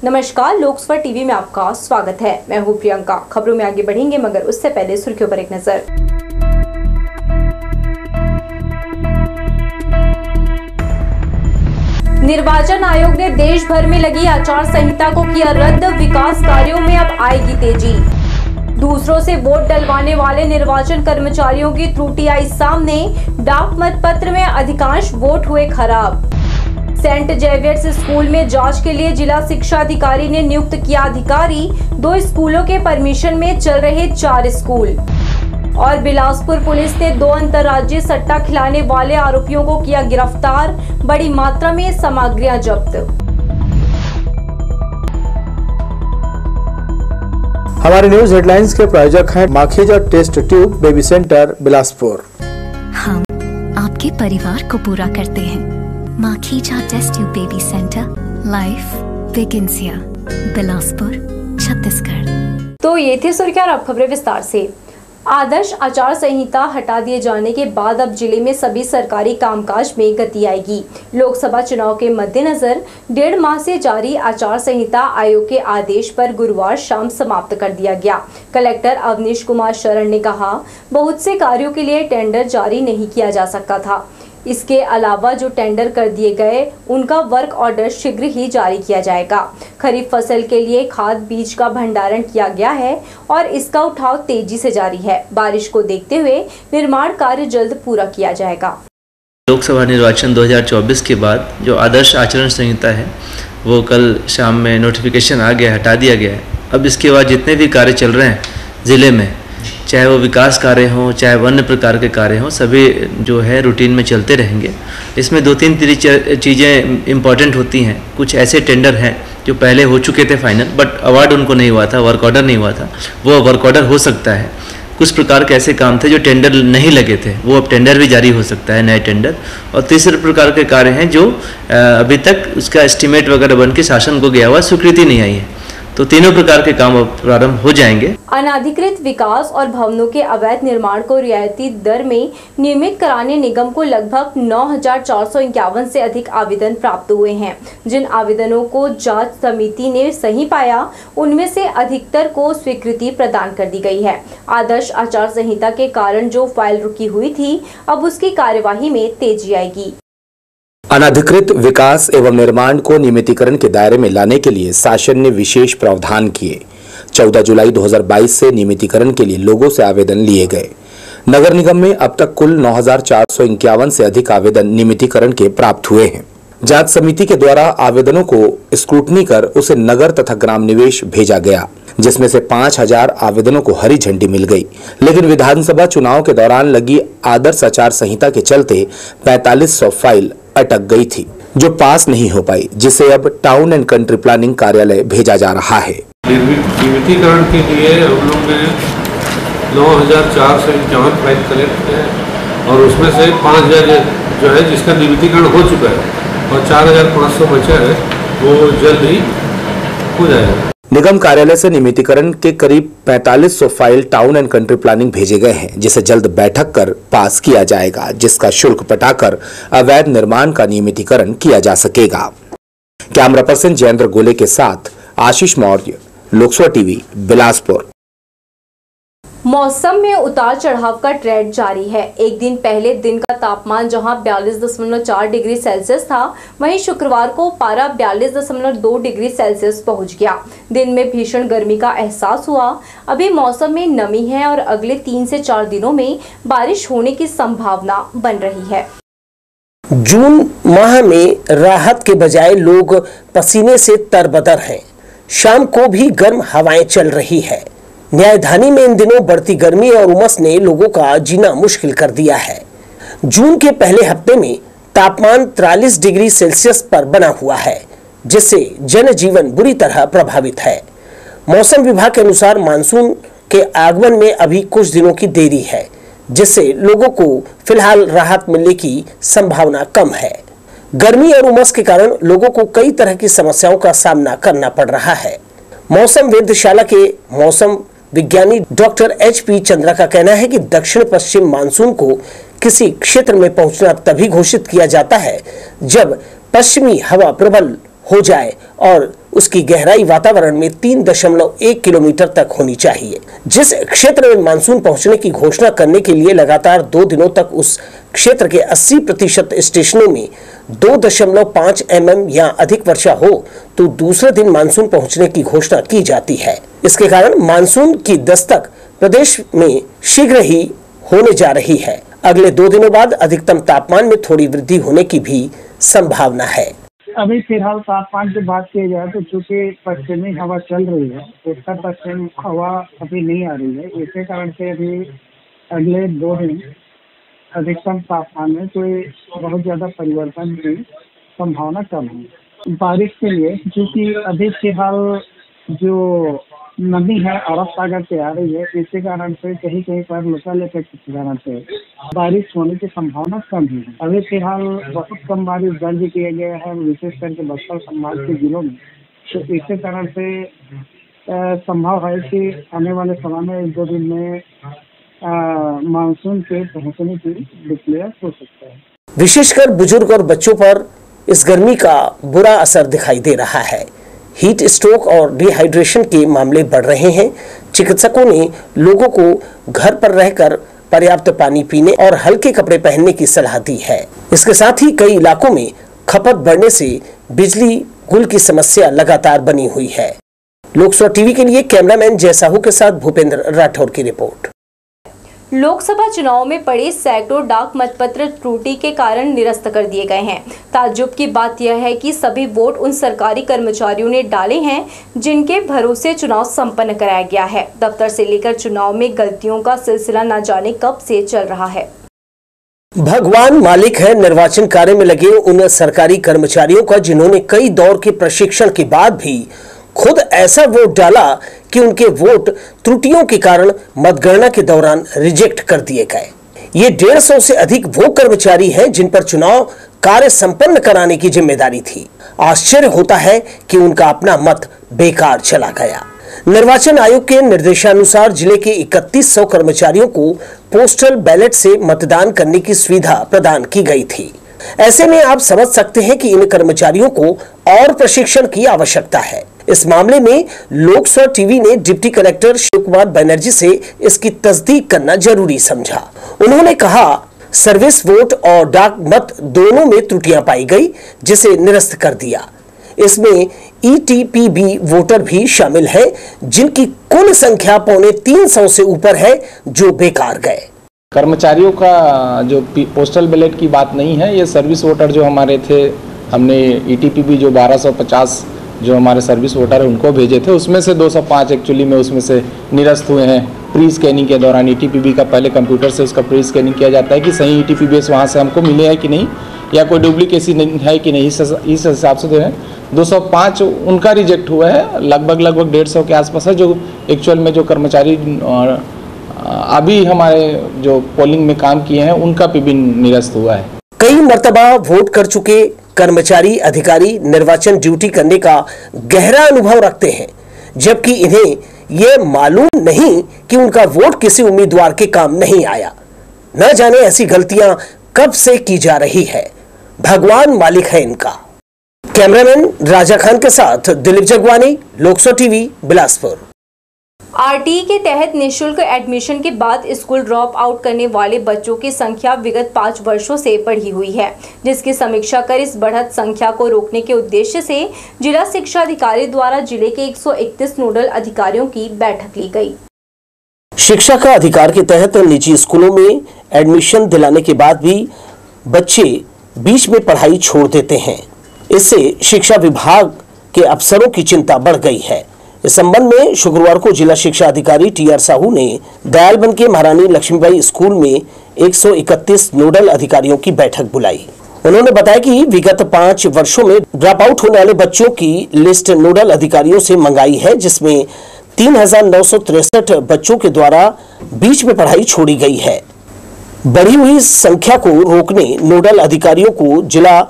नमस्कार, लोकसभा टीवी में आपका स्वागत है। मैं हूं प्रियंका। खबरों में आगे बढ़ेंगे, मगर उससे पहले सुर्खियों पर एक नजर। निर्वाचन आयोग ने देश भर में लगी आचार संहिता को किया रद्द। विकास कार्यों में अब आएगी तेजी। दूसरों से वोट डलवाने वाले निर्वाचन कर्मचारियों की त्रुटि आई सामने। डाक मतपत्र में अधिकांश वोट हुए खराब। सेंट जेवियर्स स्कूल में जांच के लिए जिला शिक्षा अधिकारी ने नियुक्त किया अधिकारी। 2 स्कूलों के परमिशन में चल रहे 4 स्कूल। और बिलासपुर पुलिस ने 2 अंतर्राज्यीय सट्टा खिलाने वाले आरोपियों को किया गिरफ्तार। बड़ी मात्रा में सामग्रियां जब्त। हमारे न्यूज हेडलाइंस के प्रायोजक हैं Makhija test tube baby centre Bilaspur. हम आपके परिवार को पूरा करते हैं। Makhija test tube baby centre, life begins here, Bilaspur, Chhattisgarh. तो ये थे सुर्खियां, अब खबरें विस्तार से। आदर्श आचार संहिता हटा दिए जाने के बाद अब जिले में सभी सरकारी कामकाज में गति आएगी। लोकसभा चुनाव के मद्देनजर 1.5 माह से जारी आचार संहिता आयोग के आदेश पर गुरुवार शाम समाप्त कर दिया गया। कलेक्टर अवनीश कुमार शरण ने कहा, बहुत से कार्यों के लिए टेंडर जारी नहीं किया जा सकता था। इसके अलावा जो टेंडर कर दिए गए उनका वर्क ऑर्डर शीघ्र ही जारी किया जाएगा। खरीफ फसल के लिए खाद बीज का भंडारण किया गया है और इसका उठाव तेजी से जारी है। बारिश को देखते हुए निर्माण कार्य जल्द पूरा किया जाएगा। लोकसभा निर्वाचन 2024 के बाद जो आदर्श आचरण संहिता है वो कल शाम में नोटिफिकेशन आ गया, हटा दिया गया है। अब इसके बाद जितने भी कार्य चल रहे हैं ज़िले में, चाहे वो विकास कार्य हों, चाहे वो अन्य प्रकार के कार्य हों, सभी जो है रूटीन में चलते रहेंगे। इसमें 2-3 चीज़ें इम्पॉर्टेंट होती हैं। कुछ ऐसे टेंडर हैं जो पहले हो चुके थे फाइनल, बट अवार्ड उनको नहीं हुआ था, वर्क ऑर्डर नहीं हुआ था, वो वर्क ऑर्डर हो सकता है। कुछ प्रकार के ऐसे काम थे जो टेंडर नहीं लगे थे, वो अब टेंडर भी जारी हो सकता है, नए टेंडर। और तीसरे प्रकार के कार्य हैं जो अभी तक उसका एस्टीमेट वगैरह बन के शासन को गया हुआ, स्वीकृति नहीं आई है। तो तीनों प्रकार के काम अब प्रारंभ हो जाएंगे। अनाधिकृत विकास और भवनों के अवैध निर्माण को रियायती दर में नियमित कराने निगम को लगभग 9,451 से अधिक आवेदन प्राप्त हुए हैं। जिन आवेदनों को जांच समिति ने सही पाया, उनमें से अधिकतर को स्वीकृति प्रदान कर दी गई है। आदर्श आचार संहिता के कारण जो फाइल रुकी हुई थी, अब उसकी कार्यवाही में तेजी आएगी। अनाधिकृत विकास एवं निर्माण को नियमितीकरण के दायरे में लाने के लिए शासन ने विशेष प्रावधान किए। 14 जुलाई 2022 से नियमितीकरण के लिए लोगों से आवेदन लिए गए। नगर निगम में अब तक कुल 9,451 से अधिक आवेदन नियमितीकरण के प्राप्त हुए हैं। जांच समिति के द्वारा आवेदनों को स्क्रूटनी कर उसे नगर तथा ग्राम निवेश भेजा गया, जिसमें से 5,000 आवेदनों को हरी झंडी मिल गई। लेकिन विधानसभा चुनाव के दौरान लगी आदर्श आचार संहिता के चलते 4500 फाइल अटक गई थी, जो पास नहीं हो पाई, जिसे अब टाउन एंड कंट्री प्लानिंग कार्यालय भेजा जा रहा है। नियमितीकरण के लिए हम लोग ने 9,451 फाइल कलेक्ट किए और उसमें से 5,000 जो है जिसका नियमितीकरण हो चुका है और 4,500 बचा है, वो जल्द ही हो जाएगा। निगम कार्यालय से नियमितीकरण के करीब 4500 file town and country planning भेजे गए हैं, जिसे जल्द बैठक कर पास किया जाएगा, जिसका शुल्क पटाकर अवैध निर्माण का नियमितीकरण किया जा सकेगा। कैमरा पर्सन जयेंद्र गोले के साथ आशीष मौर्य, लोकसभा टीवी, बिलासपुर। मौसम में उतार चढ़ाव का ट्रेंड जारी है। एक दिन पहले दिन का तापमान जहां 42.4 डिग्री सेल्सियस था, वहीं शुक्रवार को पारा 42.2 डिग्री सेल्सियस पहुंच गया। दिन में भीषण गर्मी का एहसास हुआ। अभी मौसम में नमी है और अगले 3 से 4 दिनों में बारिश होने की संभावना बन रही है। जून माह में राहत के बजाय लोग पसीने से तरबतर हैं। शाम को भी गर्म हवाएं चल रही है। न्यायधानी में इन दिनों बढ़ती गर्मी और उमस ने लोगों का जीना मुश्किल कर दिया है। जून के पहले हफ्ते में तापमान 43 डिग्री सेल्सियस पर बना हुआ है, जिससे जनजीवन बुरी तरह प्रभावित है। मौसम विभाग के अनुसार मानसून के आगमन में अभी कुछ दिनों की देरी है, जिससे लोगों को फिलहाल राहत मिलने की संभावना कम है। गर्मी और उमस के कारण लोगों को कई तरह की समस्याओं का सामना करना पड़ रहा है। मौसम वेधशाला के मौसम विज्ञानी डॉक्टर HP चंद्रा का कहना है कि दक्षिण पश्चिम मानसून को किसी क्षेत्र में पहुंचना तभी घोषित किया जाता है जब पश्चिमी हवा प्रबल हो जाए और उसकी गहराई वातावरण में 3.1 किलोमीटर तक होनी चाहिए। जिस क्षेत्र में मानसून पहुंचने की घोषणा करने के लिए लगातार 2 दिनों तक उस क्षेत्र के 80% स्टेशनों में 2.5 mm या अधिक वर्षा हो तो दूसरे दिन मानसून पहुंचने की घोषणा की जाती है। इसके कारण मानसून की दस्तक प्रदेश में शीघ्र ही होने जा रही है। अगले 2 दिनों बाद अधिकतम तापमान में थोड़ी वृद्धि होने की भी संभावना है। अभी फिलहाल तापमान की बात की जाए तो चूंकि पश्चिमी हवा चल रही है, उत्तर पश्चिम हवा अभी नहीं आ रही है, इसी कारण से अभी अगले 2 दिन अधिकतम तापमान में कोई बहुत ज्यादा परिवर्तन की संभावना कम है। बारिश के लिए क्योंकि अभी फिलहाल जो नमी है अरब सागर से आ रही है, इसी कारण से कहीं कहीं पर लोकल इफेक्ट के कारण से बारिश होने की संभावना कम है। अभी फिलहाल बहुत कम बारिश दर्ज किया गया है, विशेष करके बस्तर संभाग के जिलों में। तो इसी कारण से संभव है कि आने वाले समय में 1-2 दिन में मानसून के पहुंचने की डिक्लेयर हो सकता है। विशेषकर बुजुर्ग और बच्चों पर इस गर्मी का बुरा असर दिखाई दे रहा है। हीट स्ट्रोक और डिहाइड्रेशन के मामले बढ़ रहे हैं। चिकित्सकों ने लोगों को घर पर रहकर पर्याप्त पानी पीने और हल्के कपड़े पहनने की सलाह दी है। इसके साथ ही कई इलाकों में खपत बढ़ने से बिजली गुल की समस्या लगातार बनी हुई है। लोकसभा टीवी के लिए कैमरामैन जय साहू के साथ भूपेंद्र राठौर की रिपोर्ट। लोकसभा चुनाव में पड़े सैकड़ों डाक मतपत्र त्रुटि के कारण निरस्त कर दिए गए हैं। ताज्जुब की बात यह है कि सभी वोट उन सरकारी कर्मचारियों ने डाले हैं जिनके भरोसे चुनाव संपन्न कराया गया है। दफ्तर से लेकर चुनाव में गलतियों का सिलसिला न जाने कब से चल रहा है। भगवान मालिक है निर्वाचन कार्य में लगे उन सरकारी कर्मचारियों का जिन्होंने कई दौर के प्रशिक्षण के बाद भी खुद ऐसा वोट डाला कि उनके वोट त्रुटियों के कारण मतगणना के दौरान रिजेक्ट कर दिए गए। ये 150 से अधिक वो कर्मचारी हैं जिन पर चुनाव कार्य संपन्न कराने की जिम्मेदारी थी। आश्चर्य होता है कि उनका अपना मत बेकार चला गया। निर्वाचन आयोग के निर्देशानुसार जिले के 3100 कर्मचारियों को पोस्टल बैलेट से मतदान करने की सुविधा प्रदान की गई थी। ऐसे में आप समझ सकते हैं कि इन कर्मचारियों को और प्रशिक्षण की आवश्यकता है। इस मामले में लोकसभा टीवी ने डिप्टी कलेक्टर शिव कुमार बनर्जी से इसकी तस्दीक करना जरूरी समझा। उन्होंने कहा, सर्विस वोट और डाक मत दोनों में त्रुटियां पाई गई, जिसे निरस्त कर दिया। इसमें ETPB वोटर भी शामिल हैं, जिनकी कुल संख्या 350 से ऊपर है, जो बेकार गए। कर्मचारियों का जो पोस्टल बैलेट की बात नहीं है, ये सर्विस वोटर जो हमारे थे, हमने ETPB जो 1250 जो हमारे सर्विस वोटर है उनको भेजे थे, उसमें से 205 एक्चुअली में उसमें से निरस्त हुए हैं। प्री स्कैनिंग के दौरान ETPB का पहले कंप्यूटर से उसका प्री स्कैनिंग किया जाता है कि सही ETPB वहाँ से हमको मिले है कि नहीं, या कोई डुप्लीकेसी है कि नहीं। इस हिसाब से जो है 205 उनका रिजेक्ट हुआ है। लगभग 150 के आसपास है जो एक्चुअल में जो कर्मचारी अभी हमारे जो पोलिंग में काम किए हैं उनका भी निरस्त हुआ है। कई मर्तबा वोट कर चुके कर्मचारी अधिकारी निर्वाचन ड्यूटी करने का गहरा अनुभव रखते हैं, जबकि इन्हें यह मालूम नहीं कि उनका वोट किसी उम्मीदवार के काम नहीं आया। न जाने ऐसी गलतियां कब से की जा रही है। भगवान मालिक है इनका। कैमरामैन राजा खान के साथ दिलीप जगवानी, लोकसभा टीवी, बिलासपुर। RTE के तहत निःशुल्क एडमिशन के बाद स्कूल ड्रॉप आउट करने वाले बच्चों की संख्या विगत 5 वर्षों से बढ़ी हुई है, जिसकी समीक्षा कर इस बढ़त संख्या को रोकने के उद्देश्य से जिला शिक्षा अधिकारी द्वारा जिले के 131 नोडल अधिकारियों की बैठक ली गई। शिक्षा का अधिकार के तहत निजी स्कूलों में एडमिशन दिलाने के बाद भी बच्चे बीच में पढ़ाई छोड़ देते हैं। इससे शिक्षा विभाग के अफसरों की चिंता बढ़ गई है। इस संबंध में शुक्रवार को जिला शिक्षा अधिकारी TR साहू ने दयालबंद के महारानी लक्ष्मीबाई स्कूल में 131 नोडल अधिकारियों की बैठक बुलाई। उन्होंने बताया कि विगत 5 वर्षों में ड्रॉप आउट होने वाले बच्चों की लिस्ट नोडल अधिकारियों से मंगाई है, जिसमें 3963 बच्चों के द्वारा बीच में पढ़ाई छोड़ी गई है। बढ़ी हुई संख्या को रोकने नोडल अधिकारियों को जिला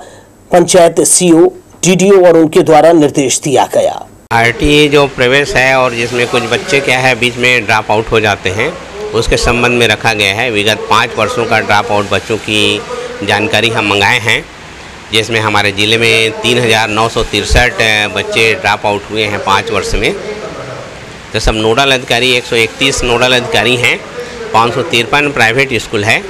पंचायत CO, DDO और उनके द्वारा निर्देश दिया गया। RTE जो प्रवेश है और जिसमें कुछ बच्चे क्या है बीच में ड्रॉप आउट हो जाते हैं, उसके संबंध में रखा गया है। विगत 5 वर्षों का ड्रॉप आउट बच्चों की जानकारी हम मंगाए हैं। जिसमें हमारे ज़िले में 3,963 बच्चे ड्रॉप आउट हुए हैं 5 वर्ष में। तो सब नोडल अधिकारी 131 नोडल अधिकारी हैं, 553 प्राइवेट स्कूल है।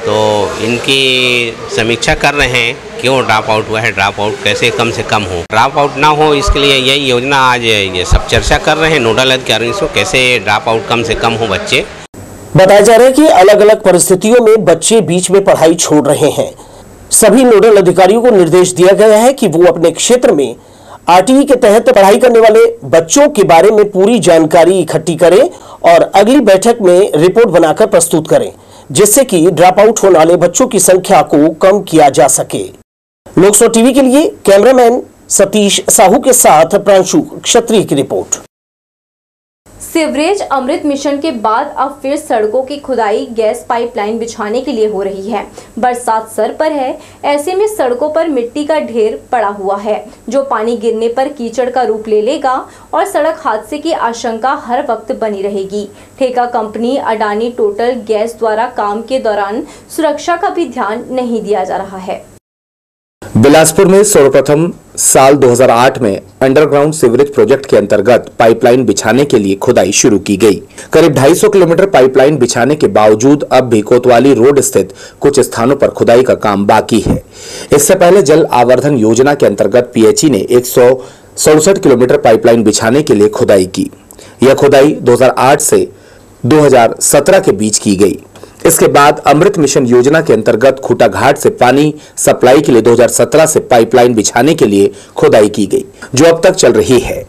तो इनकी समीक्षा कर रहे हैं क्यों ड्रॉप आउट हुआ है, ड्रॉप आउट कैसे कम से कम हो, ड्रॉप आउट ना हो, इसके लिए यही योजना आज ये सब चर्चा कर रहे हैं नोडल अधिकारियों से, कैसे ड्रॉप आउट कम से कम हो बच्चे। बताया जा रहा है कि अलग अलग परिस्थितियों में बच्चे बीच में पढ़ाई छोड़ रहे हैं। सभी नोडल अधिकारियों को निर्देश दिया गया है कि वो अपने क्षेत्र में आरटीई के तहत पढ़ाई करने वाले बच्चों के बारे में पूरी जानकारी इकट्ठी करें और अगली बैठक में रिपोर्ट बनाकर प्रस्तुत करें, जिससे कि ड्रॉप आउट होने वाले बच्चों की संख्या को कम किया जा सके। लोकसभा टीवी के लिए कैमरामैन सतीश साहू के साथ प्रांशु क्षत्रिय की रिपोर्ट। सीवरेज अमृत मिशन के बाद अब फिर सड़कों की खुदाई गैस पाइपलाइन बिछाने के लिए हो रही है। बरसात सर पर है, ऐसे में सड़कों पर मिट्टी का ढेर पड़ा हुआ है, जो पानी गिरने पर कीचड़ का रूप ले लेगा और सड़क हादसे की आशंका हर वक्त बनी रहेगी। ठेका कंपनी अडानी टोटल गैस द्वारा काम के दौरान सुरक्षा का भी ध्यान नहीं दिया जा रहा है। बिलासपुर में सर्वप्रथम साल 2008 में अंडरग्राउंड सीवरेज प्रोजेक्ट के अंतर्गत पाइपलाइन बिछाने के लिए खुदाई शुरू की गई। करीब 250 किलोमीटर पाइपलाइन बिछाने के बावजूद अब भी कोतवाली रोड स्थित कुछ स्थानों पर खुदाई का काम बाकी है। इससे पहले जल आवर्धन योजना के अंतर्गत पीएचई ने 167 किलोमीटर पाइपलाइन बिछाने के लिए खुदाई की। यह खुदाई 2008 से 2017 के बीच की गई। इसके बाद अमृत मिशन योजना के अंतर्गत खूटा घाट से पानी सप्लाई के लिए 2017 से पाइपलाइन बिछाने के लिए खुदाई की गई, जो अब तक चल रही है।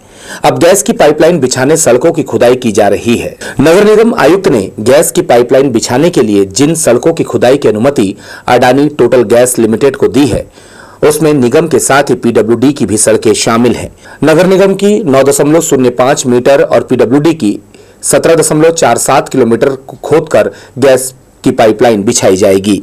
अब गैस की पाइपलाइन बिछाने सड़कों की खुदाई की जा रही है। नगर निगम आयुक्त ने गैस की पाइपलाइन बिछाने के लिए जिन सड़कों की खुदाई की अनुमति अडानी टोटल गैस लिमिटेड को दी है, उसमें निगम के साथ ही पीडब्ल्यूडी की भी सड़कें शामिल हैं। नगर निगम की 9.05 मीटर और पीडब्ल्यूडी की 17.47 किलोमीटर खोदकर गैस की पाइपलाइन बिछाई जाएगी।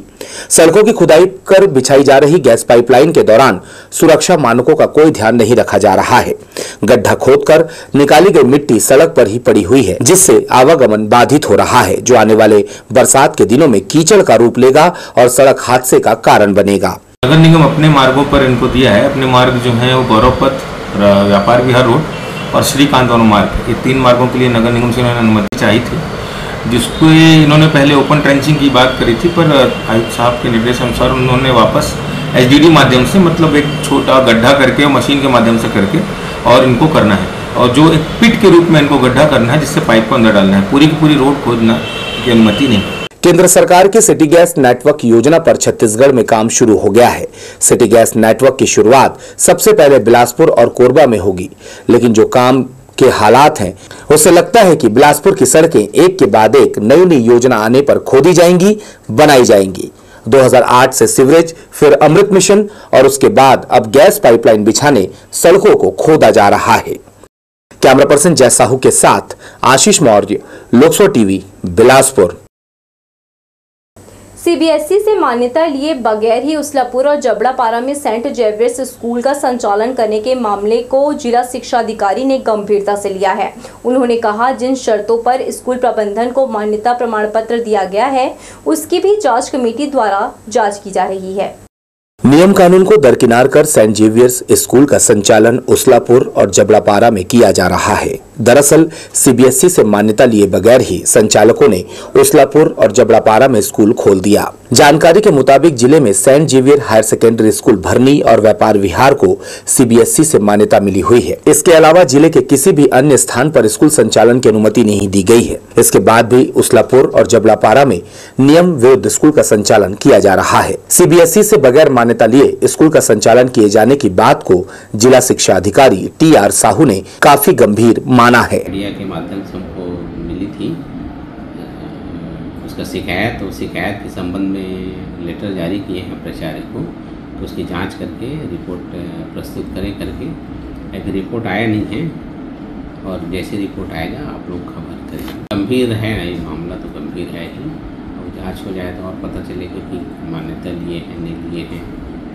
सड़कों की खुदाई कर बिछाई जा रही गैस पाइपलाइन के दौरान सुरक्षा मानकों का कोई ध्यान नहीं रखा जा रहा है। गड्ढा खोदकर निकाली गई मिट्टी सड़क पर ही पड़ी हुई है, जिससे आवागमन बाधित हो रहा है, जो आने वाले बरसात के दिनों में कीचड़ का रूप लेगा और सड़क हादसे का कारण बनेगा। नगर निगम अपने मार्गों पर इनको दिया है। अपने मार्ग जो है वो गौरव पथ, व्यापार विहार रोड और श्रीकांत मार्ग, ये 3 मार्गों के लिए नगर निगम से उन्होंने अनुमति चाहिए थी, जिसको इन्होंने पहले ओपन ट्रेंचिंग की बात करी थी, पर आयुक्त साहब के निर्देश अनुसार उन्होंने वापस एचडीडी माध्यम से, मतलब एक छोटा गड्ढा करके मशीन के माध्यम से करके और इनको करना है, और जो एक पिट के रूप में इनको गड्ढा करना है जिससे पाइप को अंदर डालना है। पूरी की पूरी रोड खोदना की अनुमति नहीं। केंद्र सरकार की सिटी गैस नेटवर्क योजना पर छत्तीसगढ़ में काम शुरू हो गया है। सिटी गैस नेटवर्क की शुरुआत सबसे पहले बिलासपुर और कोरबा में होगी, लेकिन जो काम के हालात हैं, उससे लगता है कि बिलासपुर की सड़कें एक के बाद एक नई नई योजना आने पर खोदी जाएंगी, बनाई जाएंगी। 2008 से सीवरेज, फिर अमृत मिशन और उसके बाद अब गैस पाइपलाइन बिछाने सड़कों को खोदा जा रहा है। कैमरा पर्सन जय साहू के साथ आशीष मौर्य, लोकसभा टीवी, बिलासपुर। सीबीएसई से मान्यता लिए बगैर ही उसलापुर और जबड़ापारा में सेंट जेवियर्स स्कूल का संचालन करने के मामले को जिला शिक्षा अधिकारी ने गंभीरता से लिया है। उन्होंने कहा, जिन शर्तों पर स्कूल प्रबंधन को मान्यता प्रमाण पत्र दिया गया है, उसकी भी जांच कमेटी द्वारा जांच की जा रही है। नियम कानून को दरकिनार कर सेंट जेवियर्स स्कूल का संचालन उसलापुर और जबड़ापारा में किया जा रहा है। दरअसल सीबीएसई से मान्यता लिए बगैर ही संचालकों ने उसलापुर और जबड़ापारा में स्कूल खोल दिया। जानकारी के मुताबिक जिले में Saint Xavier Higher Secondary School Bharni और व्यापार विहार को सीबीएसई से मान्यता मिली हुई है। इसके अलावा जिले के किसी भी अन्य स्थान पर स्कूल संचालन की अनुमति नहीं दी गई है। इसके बाद भी उसलापुर और जबड़ापारा में नियम विरुद्ध स्कूल का संचालन किया जा रहा है। सीबीएसई से बगैर मान्यता लिए स्कूल का संचालन किए जाने की बात को जिला शिक्षा अधिकारी टीआर साहू ने काफी गंभीर माना है। मीडिया के माध्यम से हमको मिली थी उसका शिकायत, तो शिकायत के संबंध में लेटर जारी किए हैं प्राचार्य को, तो उसकी जांच करके रिपोर्ट प्रस्तुत करें करके। अभी रिपोर्ट आया नहीं है और जैसे रिपोर्ट आएगा आप लोग खबर करें। गंभीर है ये मामला, तो गंभीर है ही, और जांच हो जाए तो और पता चलेगा कि मान्यता लिए हैं नहीं लिए हैं,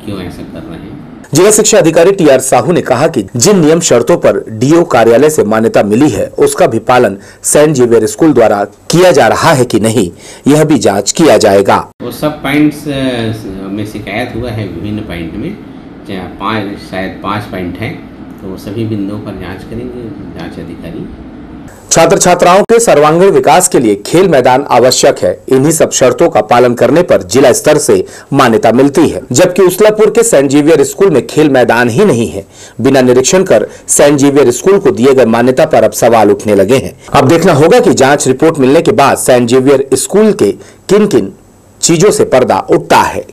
क्यों ऐसा कर रहे हैं। जिला शिक्षा अधिकारी टीआर साहू ने कहा कि जिन नियम शर्तों पर डीओ कार्यालय से मान्यता मिली है, उसका भी पालन सेंट जेवियर स्कूल द्वारा किया जा रहा है कि नहीं, यह भी जांच किया जाएगा। वो सब पॉइंट्स में शिकायत हुआ है, विभिन्न पॉइंट में शायद 5 पॉइंट हैं, तो सभी बिंदुओं पर जांच करेंगे जांच अधिकारी। छात्र छात्राओं के सर्वांगीण विकास के लिए खेल मैदान आवश्यक है। इन्हीं सब शर्तों का पालन करने पर जिला स्तर से मान्यता मिलती है, जबकि उसलापुर के सेंट जेवियर स्कूल में खेल मैदान ही नहीं है। बिना निरीक्षण कर सेंट जेवियर स्कूल को दिए गए मान्यता पर अब सवाल उठने लगे हैं। अब देखना होगा कि जांच रिपोर्ट मिलने के बाद सेंट जेवियर स्कूल के किन किन चीजों से पर्दा उठता है।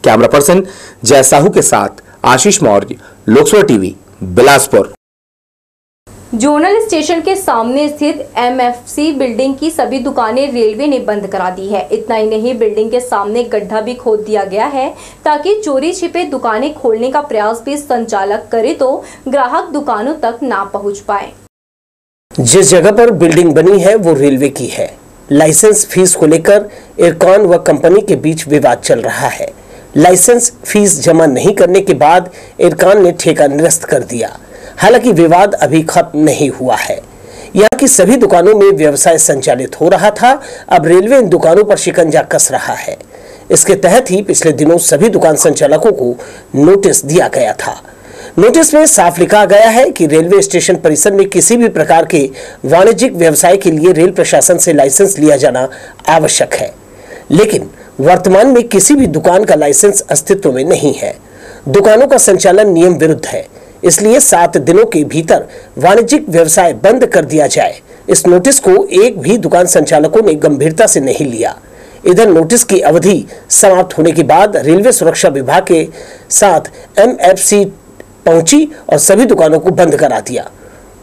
कैमरा पर्सन जय साहू के साथ Ashish Maurya, Lok Sabha TV, Bilaspur. Zonal station के सामने स्थित एमएफसी बिल्डिंग की सभी दुकानें रेलवे ने बंद करा दी है। इतना ही नहीं, बिल्डिंग के सामने गड्ढा भी खोद दिया गया है ताकि चोरी छिपे दुकानें खोलने का प्रयास भी संचालक करे तो ग्राहक दुकानों तक ना पहुंच पाए। जिस जगह पर बिल्डिंग बनी है वो रेलवे की है। लाइसेंस फीस को लेकर इरकॉन व कंपनी के बीच विवाद चल रहा है। लाइसेंस फीस जमा नहीं करने के बाद इरकॉन ने ठेका निरस्त कर दिया। हालांकि विवाद अभी खत्म नहीं हुआ है। यहाँ की सभी दुकानों में व्यवसाय संचालित हो रहा था। अब रेलवे इन दुकानों पर शिकंजा कस रहा है। इसके तहत ही पिछले दिनों सभी दुकान संचालकों को नोटिस दिया गया था। नोटिस में साफ लिखा गया है कि रेलवे स्टेशन परिसर में किसी भी प्रकार के वाणिज्यिक व्यवसाय के लिए रेल प्रशासन से लाइसेंस लिया जाना आवश्यक है, लेकिन वर्तमान में किसी भी दुकान का लाइसेंस अस्तित्व में नहीं है। दुकानों का संचालन नियम विरुद्ध है, इसलिए 7 दिनों के भीतर वाणिज्यिक व्यवसाय बंद कर दिया जाए। इस नोटिस को एक भी दुकान संचालकों ने गंभीरता से नहीं लिया। इधर नोटिस की अवधि समाप्त होने के बाद रेलवे सुरक्षा विभाग के साथ एमएफसी पहुंची और सभी दुकानों को बंद करा दिया।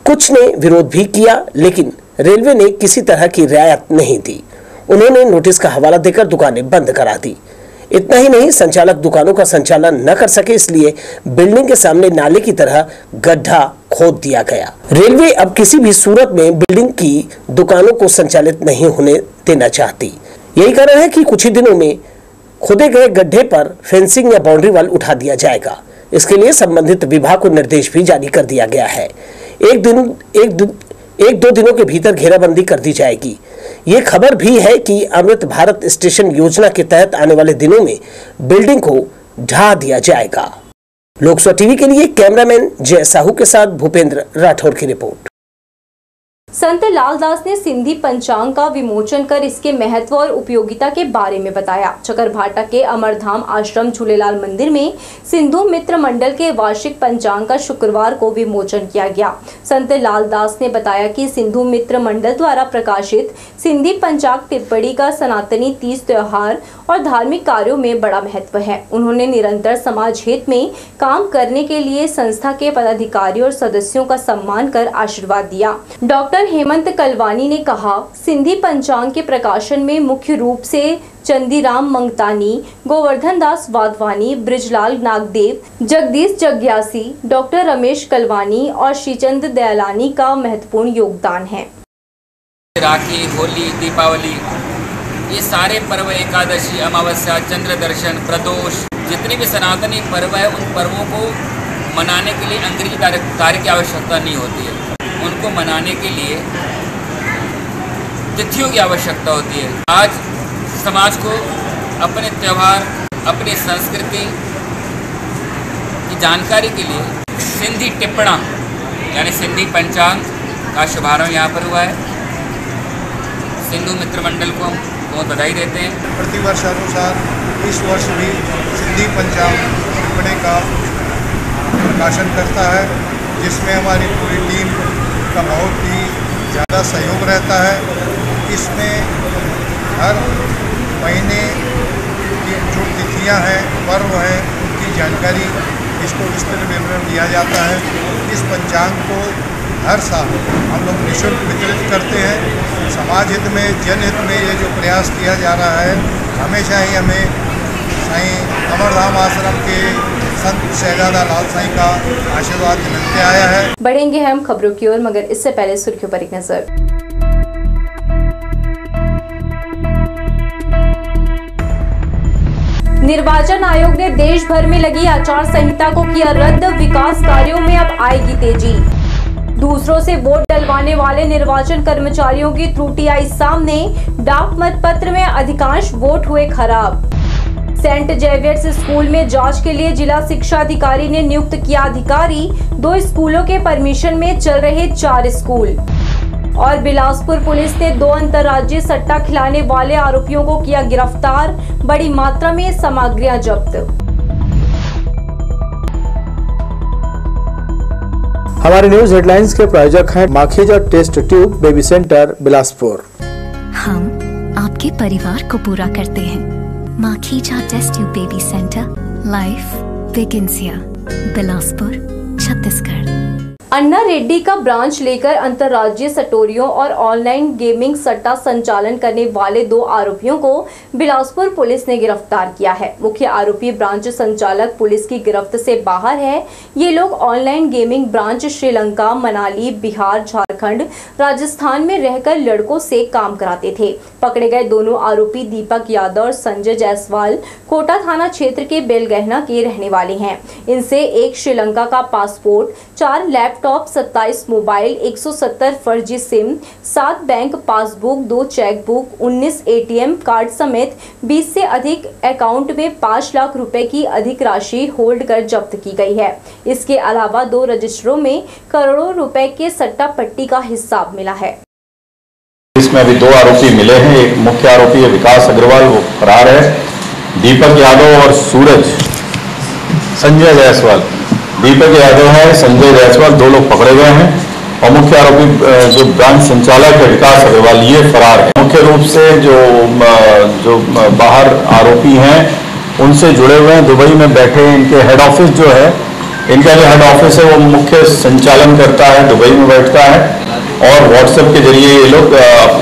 कुछ ने विरोध भी किया, लेकिन रेलवे ने किसी तरह की रियायत नहीं दी। उन्होंने नोटिस का हवाला देकर दुकानें बंद करा दी। इतना ही नहीं, संचालक दुकानों का संचालन न कर सके, इसलिए बिल्डिंग के सामने नाले की तरह गड्ढा खोद दिया गया। रेलवे अब किसी भी सूरत में बिल्डिंग की दुकानों को संचालित नहीं होने देना चाहती। यही कारण है कि कुछ ही दिनों में खोदे गए गड्ढे पर फेंसिंग या बाउंड्री वाल उठा दिया जाएगा। इसके लिए संबंधित विभाग को निर्देश भी जारी कर दिया गया है। एक दो दिनों के भीतर घेराबंदी कर दी जाएगी। ये खबर भी है कि अमृत भारत स्टेशन योजना के तहत आने वाले दिनों में बिल्डिंग को ढा दिया जाएगा। लोकसभा टीवी के लिए कैमरामैन जय साहू के साथ भूपेंद्र राठौर की रिपोर्ट। संत लालदास ने सिंधी पंचांग का विमोचन कर इसके महत्व और उपयोगिता के बारे में बताया। चकरभाटा के अमरधाम आश्रम झूलेलाल मंदिर में सिंधु मित्र मंडल के वार्षिक पंचांग का शुक्रवार को विमोचन किया गया। संत लालदास ने बताया कि सिंधु मित्र मंडल द्वारा प्रकाशित सिंधी पंचांग टिप्पणी का सनातनी तीज त्योहार और धार्मिक कार्यों में बड़ा महत्व है। उन्होंने निरंतर समाज हित में काम करने के लिए संस्था के पदाधिकारियों और सदस्यों का सम्मान कर आशीर्वाद दिया। डॉक्टर हेमंत कलवानी ने कहा, सिंधी पंचांग के प्रकाशन में मुख्य रूप से चंदीराम मंगतानी, गोवर्धन दास वाधवानी, ब्रिजलाल नागदेव, जगदीश जग्यासी, डॉक्टर रमेश कलवानी और श्रीचंद दयालानी का महत्वपूर्ण योगदान है। राखी, होली, दीपावली, ये सारे पर्व, एकादशी, अमावस्या, चंद्र दर्शन, प्रदोष, जितने भी सनातनी पर्व है, उन पर्वों को मनाने के लिए अंग्रेजी तारीख की आवश्यकता नहीं होती है। उनको मनाने के लिए तिथियों की आवश्यकता होती है। आज समाज को अपने त्यौहार, अपनी संस्कृति की जानकारी के लिए सिंधी टिप्पणा यानी सिंधी पंचांग का शुभारंभ यहाँ पर हुआ है। सिंधु मित्र मंडल को हम बहुत बधाई देते हैं। प्रतिवर्ष अनुसार इस वर्ष भी सिंधी पंचांग टिप्पणी का प्रकाशन करता है, जिसमें हमारी पूरी टीम का बहुत ही ज़्यादा सहयोग रहता है। इसमें हर महीने की जो तिथियां हैं, पर्व हैं, उनकी जानकारी इसको विस्तृत विवरण दिया जाता है। इस पंचांग को हर साल हम लोग निःशुल्क वितरित करते हैं। समाज हित में, जनहित में ये जो प्रयास किया जा रहा है, हमेशा ही हमें साईं अमरधाम आश्रम के संत शहजादा लाल साईं का आशीर्वाद मिलते आया है। बढ़ेंगे हम खबरों की ओर, मगर इससे पहले सुर्खियों पर एक नजर। निर्वाचन आयोग ने देश भर में लगी आचार संहिता को किया रद्द, विकास कार्यों में अब आएगी तेजी। दूसरों से वोट डलवाने वाले निर्वाचन कर्मचारियों की त्रुटि आई सामने, डाक मतपत्र में अधिकांश वोट हुए खराब। सेंट जेवियर्स स्कूल में जांच के लिए जिला शिक्षा अधिकारी ने नियुक्त किया अधिकारी। 2 स्कूलों के परमिशन में चल रहे 4 स्कूल। और बिलासपुर पुलिस ने 2 अंतर्राज्यीय सट्टा खिलाने वाले आरोपियों को किया गिरफ्तार। बड़ी मात्रा में सामग्रियां जब्त। हमारे न्यूज हेडलाइंस के प्रायोजक हैं Makhija test tube baby centre Bilaspur. हम आपके परिवार को पूरा करते हैं। Makhija test tube baby centre, life begins here, Bilaspur, Chhattisgarh. Anna Reddy का ब्रांच लेकर अंतर्राज्यीय सटोरियों और ऑनलाइन गेमिंग सट्टा संचालन करने वाले 2 आरोपियों को बिलासपुर पुलिस ने गिरफ्तार किया है। मुख्य आरोपी ब्रांच संचालक पुलिस की गिरफ्त से बाहर है। ये लोग online gaming branch Sri Lanka, Manali, Bihar, Jharkhand, Rajasthan में रहकर लड़कों से काम कराते थे। पकड़े गए दोनों आरोपी दीपक यादव और संजय जायसवाल कोटा थाना क्षेत्र के बेलगहना के रहने वाले हैं। इनसे 1 श्रीलंका का पासपोर्ट, 4 लैपटॉप, 27 मोबाइल, 170 फर्जी SIM, 7 bank passbook, 2 chequebook, 19 ATM card समेत 20 से अधिक अकाउंट में 5 लाख रुपए की अधिक राशि होल्ड कर जब्त की गई है। इसके अलावा 2 रजिस्टरों में करोड़ों रुपए के सट्टा पट्टी का हिसाब मिला है। इसमें अभी 2 आरोपी मिले हैं। एक मुख्य आरोपी है विकास अग्रवाल, वो फरार है। दीपक यादव और संजय जायसवाल। दीपक यादव है, संजय जायसवाल, 2 लोग पकड़े गए हैं। और मुख्य आरोपी जो ब्रांच संचालक है विकास अग्रवाल, ये फरार है। मुख्य रूप से जो बाहर आरोपी हैं उनसे जुड़े हुए हैं। दुबई में बैठे इनके हेड ऑफिस जो है, इनका जो हेड ऑफिस है वो मुख्य संचालन करता है, दुबई में बैठता है। और व्हाट्सएप के जरिए ये लोग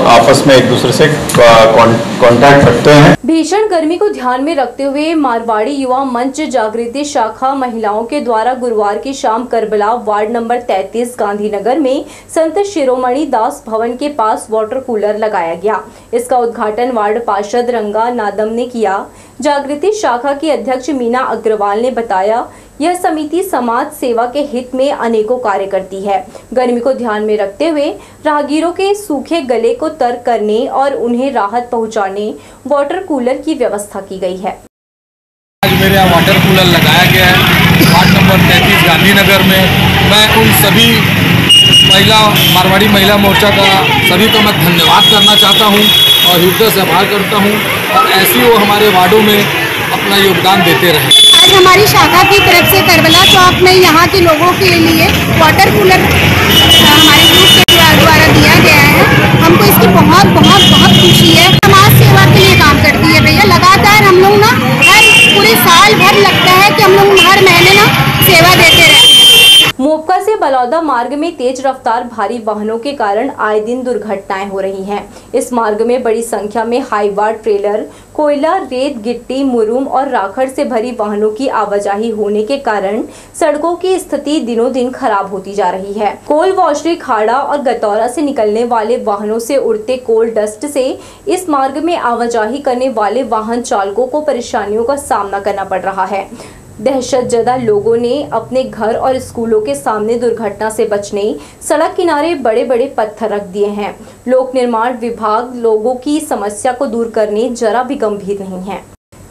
आपस में एक दूसरे से कांटेक्ट रखते हैं। भीषण गर्मी को ध्यान में रखते हुए मारवाड़ी युवा मंच जागृति शाखा महिलाओं के द्वारा गुरुवार की शाम करबला वार्ड नंबर 33 गांधीनगर में संत शिरोमणि दास भवन के पास वाटर कूलर लगाया गया। इसका उद्घाटन वार्ड पार्षद रंगा नादम ने किया। जागृति शाखा की अध्यक्ष मीना अग्रवाल ने बताया, यह समिति समाज सेवा के हित में अनेकों कार्य करती है। गर्मी को ध्यान में रखते हुए राहगीरों के सूखे गले को तर करने और उन्हें राहत पहुंचाने वाटर कूलर की व्यवस्था की गई है। आज मेरे यहाँ वाटर कूलर लगाया गया है वार्ड नंबर 33 गांधीनगर में। मैं उन सभी मारवाड़ी महिला मोर्चा का सभी को मैं धन्यवाद करना चाहता हूँ और हृदय से आभार करता हूँ, और ऐसे ही वो हमारे वार्डों में अपना योगदान देते रहें। आज हमारी शाखा की तरफ से करबला चौक में यहाँ के लोगों के लिए वाटर कूलर हमारे ग्रुप के द्वारा दिया गया है। हमको इसकी बहुत बहुत बहुत खुशी है। समाज सेवा के लिए काम करती है भैया। लगातार हम लोग ना हर पूरे साल भर लगता है कि हम लोग हर महीने ना सेवा देते रहते हैं। मोपका से बलौदा मार्ग में तेज रफ्तार भारी वाहनों के कारण आए दिन दुर्घटनाएं हो रही हैं। इस मार्ग में बड़ी संख्या में हाईवा, ट्रेलर, कोयला, रेत, गिट्टी, मुरुम और राखड़ से भरी वाहनों की आवाजाही होने के कारण सड़कों की स्थिति दिनों दिन खराब होती जा रही है। कोल वॉशरी, खाड़ा और गतौरा से निकलने वाले वाहनों से उड़ते कोल डस्ट से इस मार्ग में आवाजाही करने वाले वाहन चालकों को परेशानियों का सामना करना पड़ रहा है। दहशतजदा लोगों ने अपने घर और स्कूलों के सामने दुर्घटना से बचने सड़क किनारे बड़े बड़े पत्थर रख दिए हैं। लोक निर्माण विभाग लोगों की समस्या को दूर करने जरा भी गंभीर नहीं है।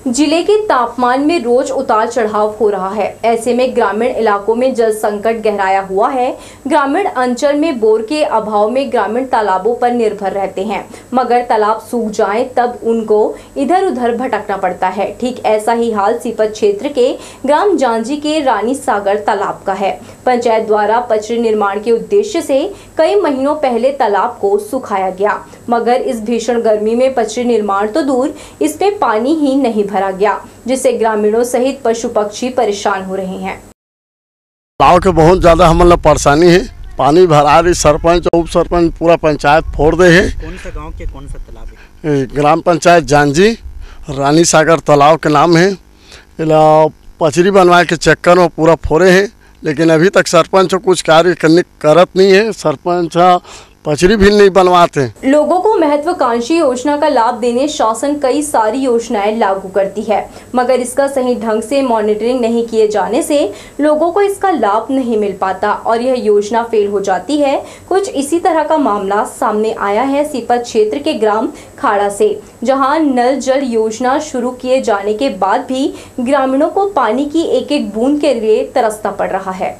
जिले के तापमान में रोज उतार चढ़ाव हो रहा है। ऐसे में ग्रामीण इलाकों में जल संकट गहराया हुआ है। ग्रामीण अंचल में बोर के अभाव में ग्रामीण तालाबों पर निर्भर रहते हैं, मगर तालाब सूख जाएं तब उनको इधर उधर भटकना पड़ता है। ठीक ऐसा ही हाल सीपत क्षेत्र के ग्राम जांजी के रानी सागर तालाब का है। पंचायत द्वारा पचरी निर्माण के उद्देश्य से कई महीनों पहले तालाब को सुखाया गया, मगर इस भीषण गर्मी में पचरी निर्माण तो दूर, इसमें पानी ही नहीं भरा गया, जिससे ग्रामीणों सहित पशु पक्षी परेशान हो रहे हैं। गाँव के बहुत ज्यादा हम लोग परेशानी है। पानी भरा रही, सरपंच उप सरपंच पूरा पंचायत फोड़ दे है। कौन सा गांव के कौन सा तालाब है? ग्राम पंचायत जांजी रानी सागर तालाब के नाम है। पचरी बनवाए के चक्कर में पूरा फोड़े हैं, लेकिन अभी तक सरपंच कुछ कार्य करत नहीं है। सरपंच पचड़ी भी नहीं बनवाते। लोगों को महत्वाकांक्षी योजना का लाभ देने शासन कई सारी योजनाएं लागू करती है, मगर इसका सही ढंग से मॉनिटरिंग नहीं किए जाने से लोगों को इसका लाभ नहीं मिल पाता और यह योजना फेल हो जाती है। कुछ इसी तरह का मामला सामने आया है सीपत क्षेत्र के ग्राम खाड़ा से, जहां नल जल योजना शुरू किए जाने के बाद भी ग्रामीणों को पानी की एक एक बूंद के लिए तरसना पड़ रहा है।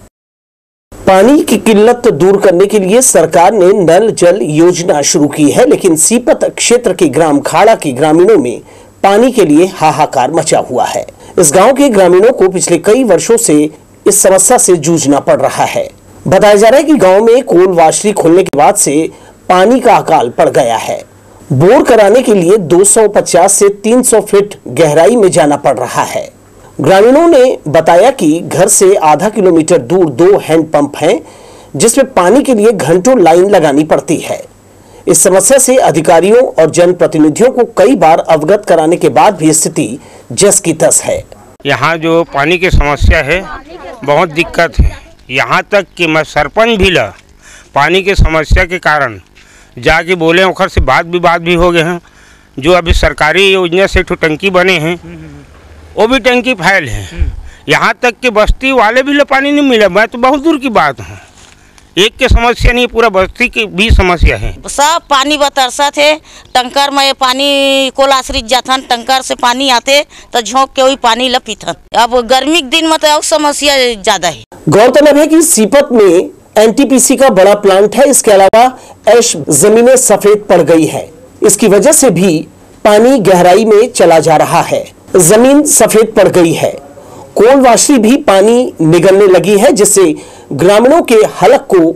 पानी की किल्लत दूर करने के लिए सरकार ने नल जल योजना शुरू की है, लेकिन सीपत क्षेत्र के ग्राम खाड़ा के ग्रामीणों में पानी के लिए हाहाकार मचा हुआ है। इस गांव के ग्रामीणों को पिछले कई वर्षों से इस समस्या से जूझना पड़ रहा है। बताया जा रहा है कि गांव में कोल वाशरी खोलने के बाद से पानी का अकाल पड़ गया है। बोर कराने के लिए 250 से 300 फीट गहराई में जाना पड़ रहा है। ग्रामीणों ने बताया कि घर से आधा किलोमीटर दूर 2 हैंडपंप हैं, जिसमें पानी के लिए घंटों लाइन लगानी पड़ती है। इस समस्या से अधिकारियों और जनप्रतिनिधियों को कई बार अवगत कराने के बाद भी स्थिति जस की तस है। यहाँ जो पानी की समस्या है बहुत दिक्कत है। यहाँ तक कि मैं सरपंच भी ला पानी की समस्या के कारण जाके बोले, ओखर से बात भी हो गए हैं। जो अभी सरकारी योजना से तो टंकी बने हैं वो भी टंकी फैल है। यहाँ तक कि बस्ती वाले भी ले पानी नहीं मिला। मैं तो बहुत दूर की बात हूँ, एक के समस्या नहीं, पूरा बस्ती की भी समस्या है। सब पानी बतरसा थे, टंकर में पानी कोल आश्रित जाथन, टंकर से पानी आते तो झोंक के वही पानी ला पीथन। अब गर्मी के दिन में तो समस्या ज्यादा है। गौरतलब है कि सीपत में एनटीपीसी का बड़ा प्लांट है। इसके अलावा ऐश जमीनें सफेद पड़ गई है। इसकी वजह से भी पानी गहराई में चला जा रहा है। जमीन सफेद पड़ गई है। कोल वाशरी भी पानी निगलने लगी है, जिससे ग्रामीणों के हलक को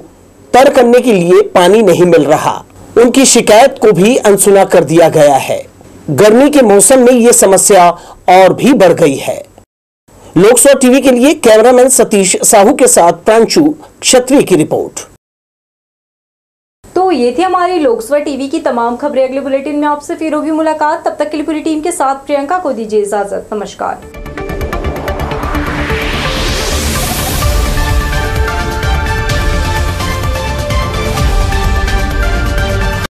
तर करने के लिए पानी नहीं मिल रहा। उनकी शिकायत को भी अनसुना कर दिया गया है। गर्मी के मौसम में ये समस्या और भी बढ़ गई है। लोकसभा टीवी के लिए कैमरामैन सतीश साहू के साथ प्रांशु क्षत्रिय की रिपोर्ट। तो ये थी हमारी लोकसभा टीवी की तमाम खबरें। अगले बुलेटिन में आपसे फिर होगी मुलाकात। तब तक के लिए पूरी टीम के साथ प्रियंका को दीजिए इजाजत। नमस्कार।